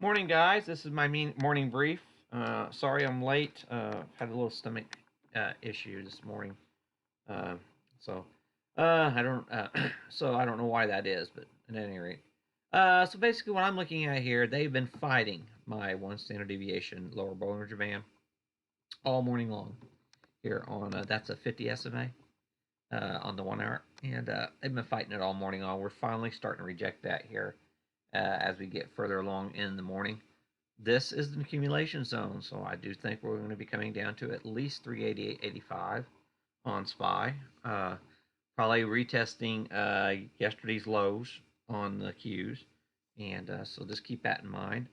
Morning, guys. This is my morning brief. Sorry I'm late. Had a little stomach issue this morning. Uh, so I don't. So I don't know why that is, but at any rate. So basically, what I'm looking at here, they've been fighting my one standard deviation lower Bollinger Band all morning long. Here on that's a 50 SMA on the 1 hour, and they've been fighting it all morning long. We're finally starting to reject that here as we get further along in the morning. This is an accumulation zone, so I do think we're going to be coming down to at least 388.85 on SPY. Probably retesting yesterday's lows on the Qs, and so just keep that in mind.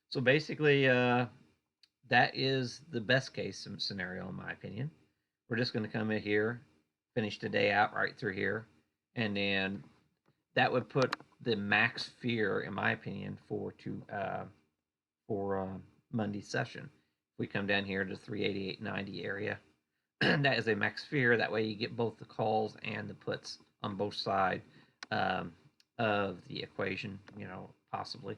So basically, that is the best case scenario in my opinion. We're just going to come in here, finish the day out right through here, and then that would put the max fear, in my opinion, for Monday's session. If we come down here to 388.90 area, that is a max fear. That way you get both the calls and the puts on both sides um, of the equation, possibly.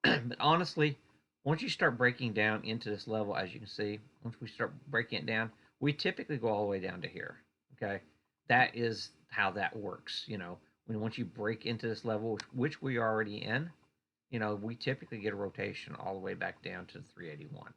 But honestly, once you start breaking down into this level, as you can see, once we start breaking it down, we typically go all the way down to here. Okay, that is how that works. When once you break into this level, which we are already in, we typically get a rotation all the way back down to 381.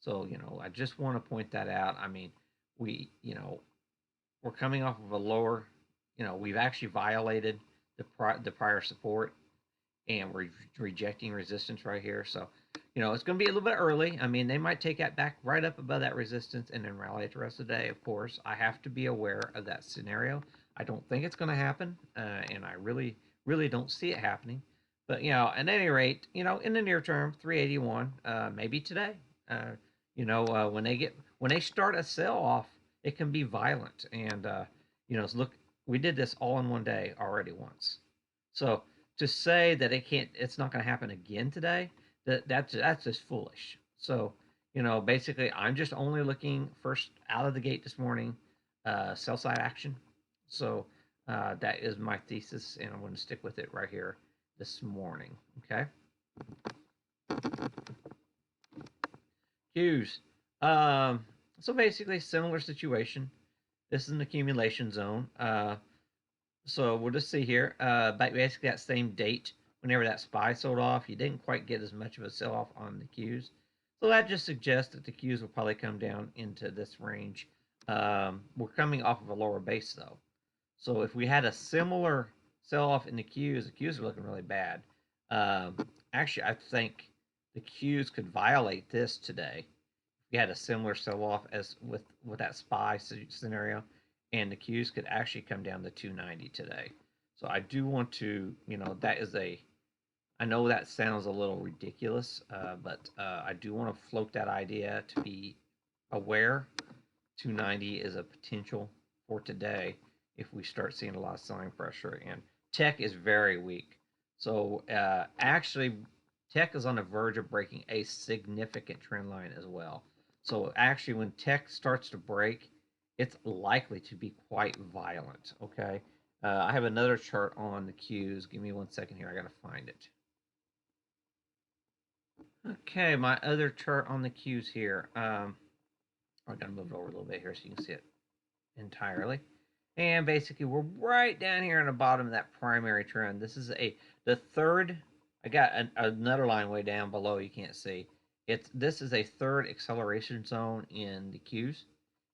So, I just want to point that out. I mean, we, we're coming off of a lower, we've actually violated the prior support, and we're rejecting resistance right here. So, it's going to be a little bit early. I mean, they might take that back right up above that resistance and then rally it the rest of the day. Of course, I have to be aware of that scenario. I don't think it's going to happen, and I really, really don't see it happening. But at any rate, in the near term, 381, maybe today. When they start a sell off, it can be violent, and look, we did this all in one day already once. So to say that it's not going to happen again today, that's just foolish. So basically, I'm just only looking first out of the gate this morning, sell side action. So that is my thesis, and I'm going to stick with it right here this morning. Okay. Qs. So basically, similar situation. This is an accumulation zone. So we'll just see here. Basically, that same date, whenever that SPY sold off, you didn't quite get as much of a sell off on the Qs. So that just suggests that the Qs will probably come down into this range. We're coming off of a lower base though. So if we had a similar sell off in the Qs are looking really bad. Actually, I think the Qs could violate this today. If we had a similar sell off as with that SPY scenario, and the Qs could actually come down to 290 today. So I do want to, that is I know that sounds a little ridiculous, but I do want to float that idea to be aware. 290 is a potential for today if we start seeing a lot of selling pressure. And tech is very weak. So actually, tech is on the verge of breaking a significant trend line as well. So actually, when tech starts to break, it's likely to be quite violent. Okay. I have another chart on the Qs. Give me 1 second here. I got to find it. Okay, my other chart on the Qs here. I'm going to move it over a little bit here so you can see it entirely. And basically, we're right down here on the bottom of that primary trend. This is the third. I got another line way down below. You can't see. This is a third acceleration zone in the Qs,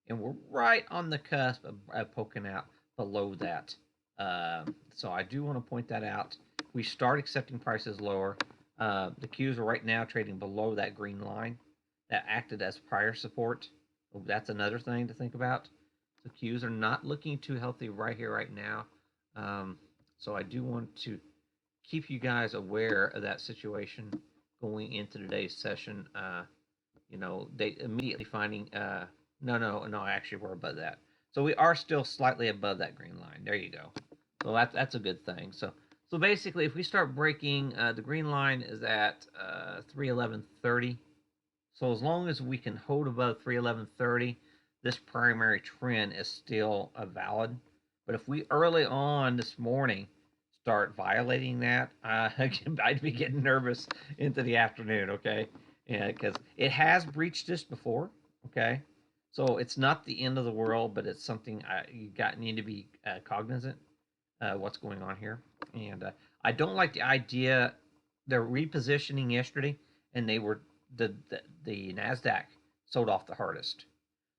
and we're right on the cusp of poking out below that. So I do want to point that out. We start accepting prices lower. The Qs are right now trading below that green line that acted as prior support. That's another thing to think about. The Qs are not looking too healthy right here, right now. So I do want to keep you guys aware of that situation going into today's session. They immediately finding no, actually we're above that. So we are still slightly above that green line. There you go. So that's a good thing. So basically, if we start breaking, the green line is at 311.30. So as long as we can hold above 311.30, this primary trend is still valid. But if we early on this morning start violating that, I'd be getting nervous into the afternoon. Okay, yeah, because it has breached this before. Okay, so it's not the end of the world, but it's something you need to be cognizant what's going on here. And I don't like the idea they're repositioning yesterday, and they were the Nasdaq sold off the hardest.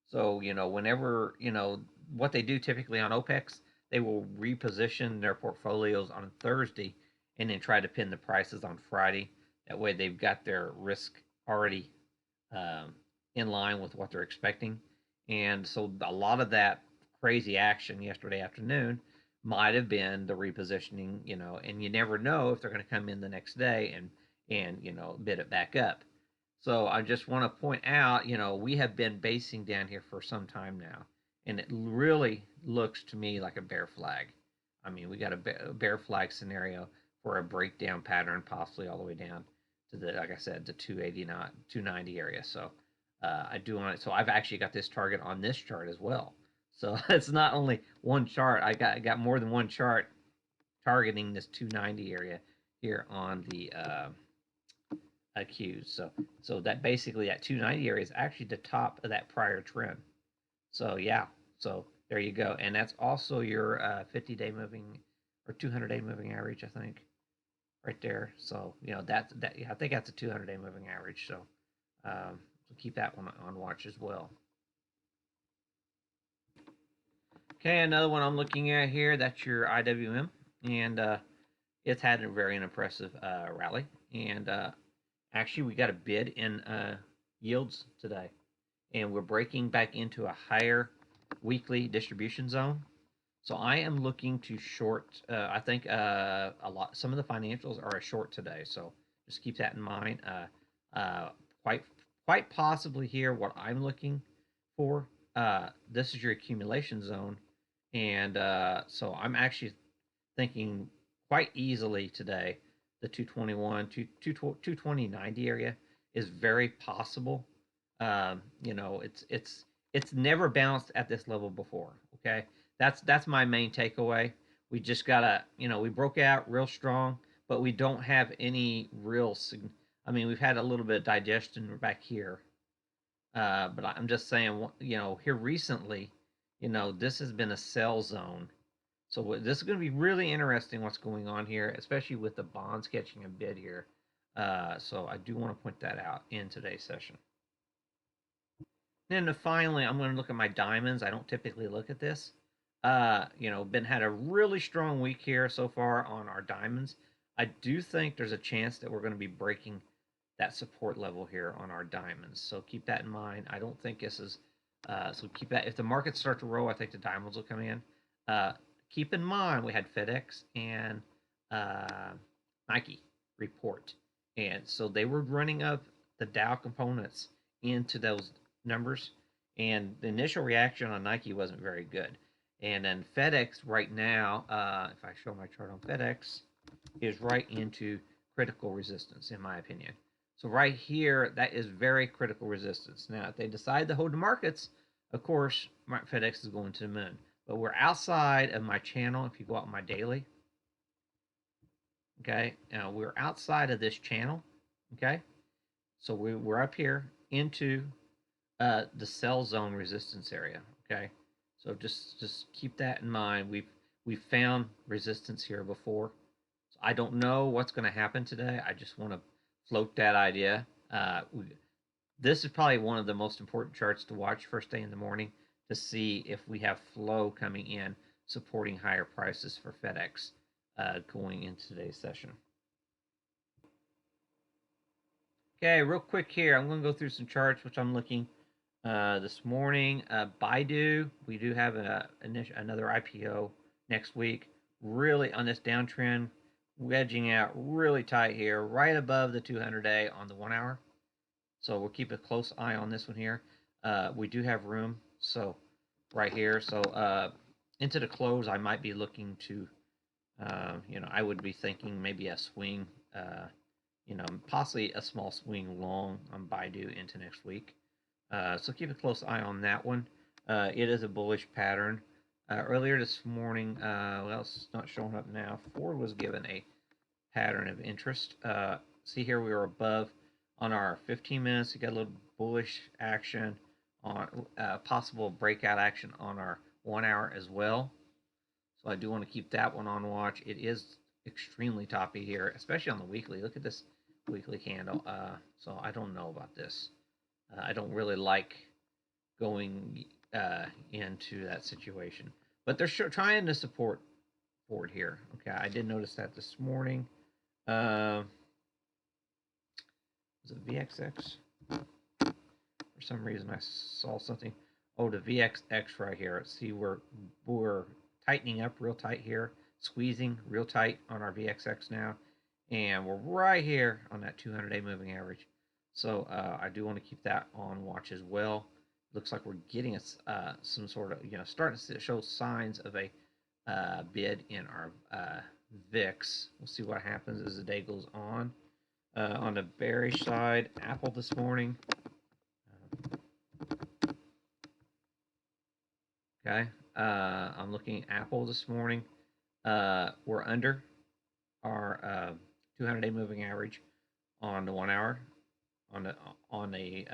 So whenever what they do typically on OPEX, they will reposition their portfolios on Thursday, and then try to pin the prices on Friday. That way, they've got their risk already um, in line with what they're expecting. And so a lot of that crazy action yesterday afternoon might have been the repositioning, and you never know if they're going to come in the next day and bid it back up. So I just want to point out, we have been basing down here for some time now, and it really looks to me like a bear flag. I mean, we got a bear flag scenario for a breakdown pattern, possibly all the way down to the, like I said, the 289, 290 area. So I do want it. So I've actually got this target on this chart as well. So it's not only one chart. I got more than one chart targeting this 290 area here on the Qs. So that basically that 290 area is actually the top of that prior trend. So yeah, so there you go, and that's also your 50-day moving or 200-day moving average, I think, right there. So that yeah, I think that's a 200-day moving average. So keep that one on watch as well. Okay, another one I'm looking at here. That's your IWM, and it's had a very impressive rally. And actually, we got a bid in yields today, and we're breaking back into a higher weekly distribution zone. So I am looking to short. I think some of the financials are a short today, so just keep that in mind. Quite quite possibly here, what I'm looking for. This is your accumulation zone, and so I'm actually thinking quite easily today the 221 220 90 area is very possible. It's never bounced at this level before. Okay, that's my main takeaway. We just gotta, we broke out real strong, but we don't have any real. I mean, we've had a little bit of digestion back here, but I'm just saying, here recently, this has been a sell zone. So this is going to be really interesting what's going on here, especially with the bonds catching a bid here. So I do want to point that out in today's session. Then finally, I'm going to look at my diamonds. I don't typically look at this. Been had a really strong week here so far on our diamonds. I do think there's a chance that we're going to be breaking that support level here on our diamonds. So keep that in mind. I don't think this is. So keep that. If the markets start to roll, I think the diamonds will come in. Keep in mind we had FedEx and Nike report, and so they were running up the Dow components into those numbers, and the initial reaction on Nike wasn't very good. And then FedEx right now, if I show my chart on FedEx, is right into critical resistance, in my opinion. So right here, that is very critical resistance. Now, if they decide to hold the markets, of course, FedEx is going to the moon. But we're outside of my channel. If you go out on my daily, okay, now we're outside of this channel, okay. So we're up here into the sell zone resistance area, okay. So just keep that in mind. We've found resistance here before. So I don't know what's going to happen today. I just want to float that idea. This is probably one of the most important charts to watch first thing in the morning to see if we have flow coming in supporting higher prices for FedEx going into today's session. Okay, real quick here, I'm going to go through some charts which I'm looking this morning. Baidu, we do have another IPO next week. Really on this downtrend, wedging out really tight here, right above the 200-day on the 1 hour. So we'll keep a close eye on this one here. We do have room, so right here. So into the close, I might be looking to, I would be thinking maybe a swing, possibly a small swing long on Baidu into next week. So keep a close eye on that one. It is a bullish pattern. Earlier this morning, well, it's not showing up now. Ford was given a pattern of interest. See here, we were above on our 15 minutes. We got a little bullish action on possible breakout action on our 1 hour as well. So I do want to keep that one on watch. It is extremely toppy here, especially on the weekly. Look at this weekly candle. So I don't know about this. I don't really like going into that situation, but they're trying to support Ford here. Okay, I did notice that this morning. Was it VXX? For some reason, I saw something. Oh, the VXX right here. See, we're tightening up real tight here, squeezing real tight on our VXX now, and we're right here on that 200-day moving average. So I do want to keep that on watch as well. Looks like we're getting some sort of, starting to show signs of a bid in our VIX. We'll see what happens as the day goes on. On the bearish side, Apple this morning. Okay, I'm looking at Apple this morning. We're under our 200-day moving average on the 1 hour. On the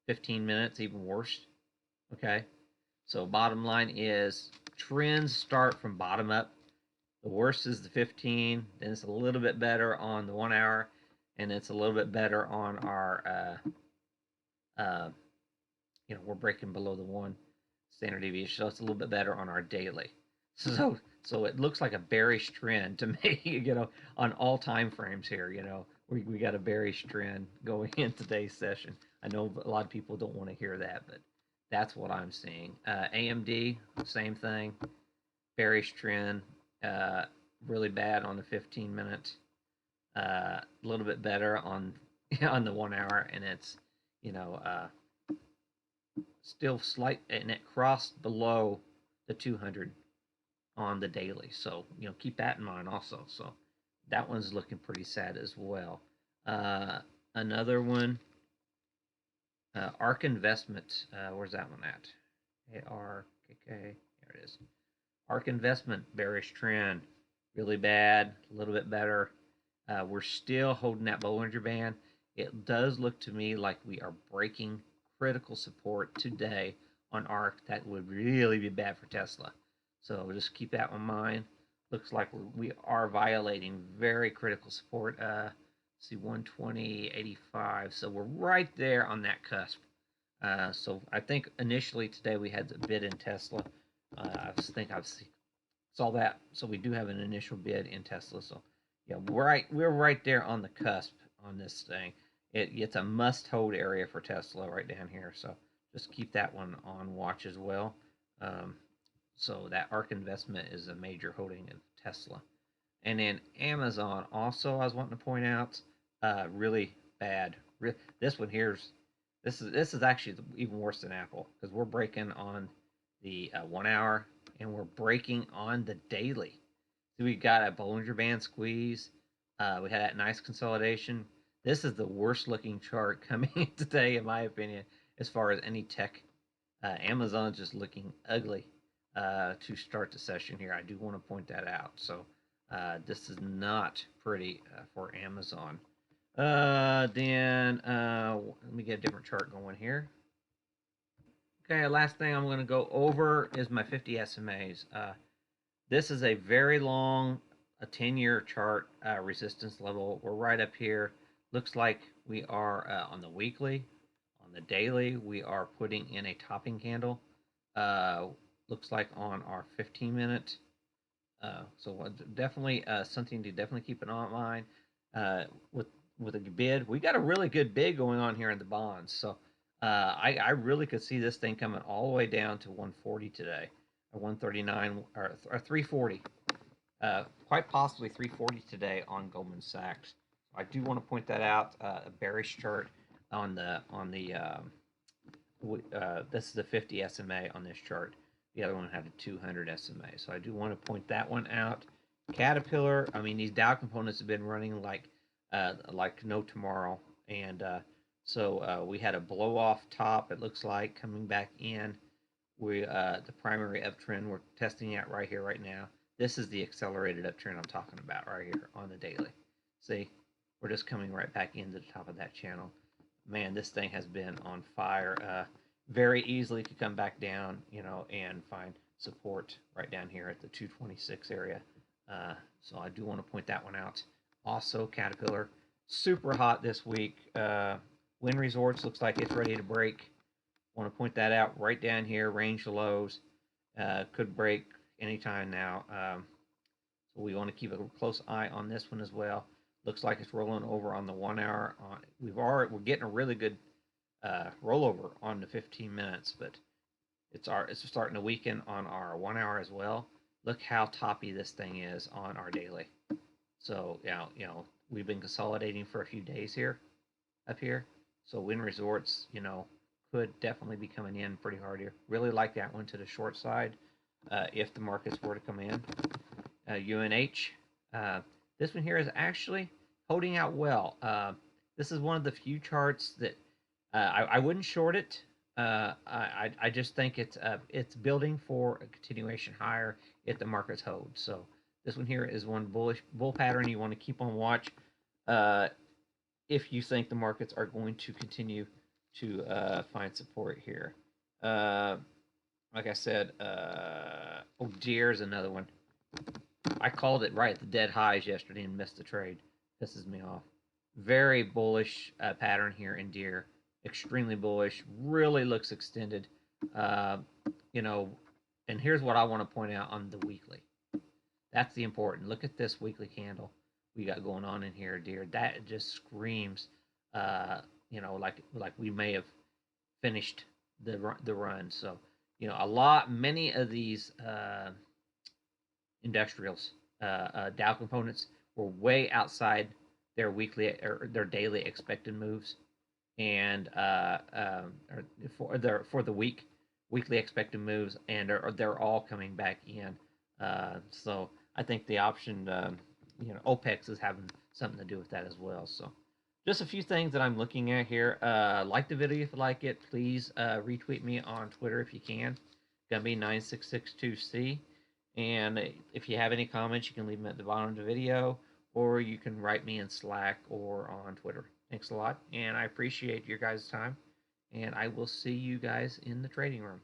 15 minutes, even worse. Okay, so bottom line is trends start from bottom up. The worst is the 15, then it's a little bit better on the 1 hour, and it's a little bit better on our, we're breaking below the 1 standard deviation, so it's a little bit better on our daily. So it looks like a bearish trend to me, on all time frames here. We got a bearish trend going in today's session. I know a lot of people don't want to hear that, but that's what I'm seeing. AMD, same thing, bearish trend. Really bad on the 15 minute. A little bit better on on the 1 hour, and it's still slight, and it crossed below the 200 on the daily. So keep that in mind also. So that one's looking pretty sad as well. Another one, ARK Investment. Where's that one at? ARKK. There it is. ARK Investment, bearish trend, really bad, a little bit better. We're still holding that Bollinger Band. It does look to me like we are breaking critical support today on ARK. That would really be bad for Tesla. So just keep that in mind. Looks like we are violating very critical support. See 120.85. So we're right there on that cusp. So I think initially today we had the bid in Tesla. I think I've saw that. So we do have an initial bid in Tesla. So yeah, we're right there on the cusp on this thing. It's a must-hold area for Tesla right down here. So just keep that one on watch as well. So that ARK Investment is a major holding of Tesla. And then Amazon also, I was wanting to point out, really bad. This one here's this is actually even worse than Apple, because we're breaking on the 1 hour, and we're breaking on the daily. So we got a Bollinger Band squeeze. We had that nice consolidation. This is the worst looking chart coming in today, in my opinion, as far as any tech. Amazon's just looking ugly to start the session here. I do want to point that out. So this is not pretty for Amazon. Then let me get a different chart going here. Okay, last thing I'm going to go over is my 50 SMAs. This is a very long, a 10-year chart resistance level. We're right up here. Looks like we are on the weekly. On the daily, we are putting in a topping candle. Looks like on our 15-minute. So definitely something to definitely keep an eye on mind. With a bid, we got a really good bid going on here in the bonds. So I really could see this thing coming all the way down to 140 today, or 139, or 340. Quite possibly 340 today on Goldman Sachs. I do want to point that out. A bearish chart on the this is the 50 SMA on this chart. The other one had a 200 SMA. So I do want to point that one out. Caterpillar, I mean, these Dow components have been running like no tomorrow. And so we had a blow off top, it looks like, coming back in. The primary uptrend we're testing out right here, right now. This is the accelerated uptrend I'm talking about right here on the daily. See, we're just coming right back into the top of that channel. Man, this thing has been on fire. Very easily could come back down, and find support right down here at the 226 area. So I do want to point that one out. Also, Caterpillar, super hot this week. Wind Resorts looks like it's ready to break. Want to point that out right down here. Range of lows could break anytime now. So we want to keep a close eye on this one as well. Looks like it's rolling over on the 1 hour. We're getting a really good rollover on the 15 minutes, but it's starting to weaken on our 1 hour as well. Look how toppy this thing is on our daily. So we've been consolidating for a few days here, up here. So Wind Resorts, could definitely be coming in pretty hard here. Really like that one to the short side if the markets were to come in. UNH, this one here is actually holding out well. This is one of the few charts that I wouldn't short it. I just think it's building for a continuation higher if the markets hold. So this one here is one bullish bull pattern you want to keep on watch if you think the markets are going to continue to find support here. Like I said, Deere is another one. I called it right at the dead highs yesterday and missed the trade. Pisses me off. Very bullish pattern here in Deere. Extremely bullish. Really looks extended. You know, and here's what I want to point out on the weekly. That's the important. Look at this weekly candle we got going on in here, Deere. That just screams, like we may have finished the run. So, many of these industrials, Dow components were way outside their weekly or their daily expected moves, and for the weekly expected moves, and they're all coming back in. So I think the option, OPEX is having something to do with that as well. So just a few things that I'm looking at here. Like the video if you like it. Please retweet me on Twitter if you can. Gonna be 9662C. And if you have any comments, you can leave them at the bottom of the video, or you can write me in Slack or on Twitter. Thanks a lot, and I appreciate your guys' time. And I will see you guys in the trading room.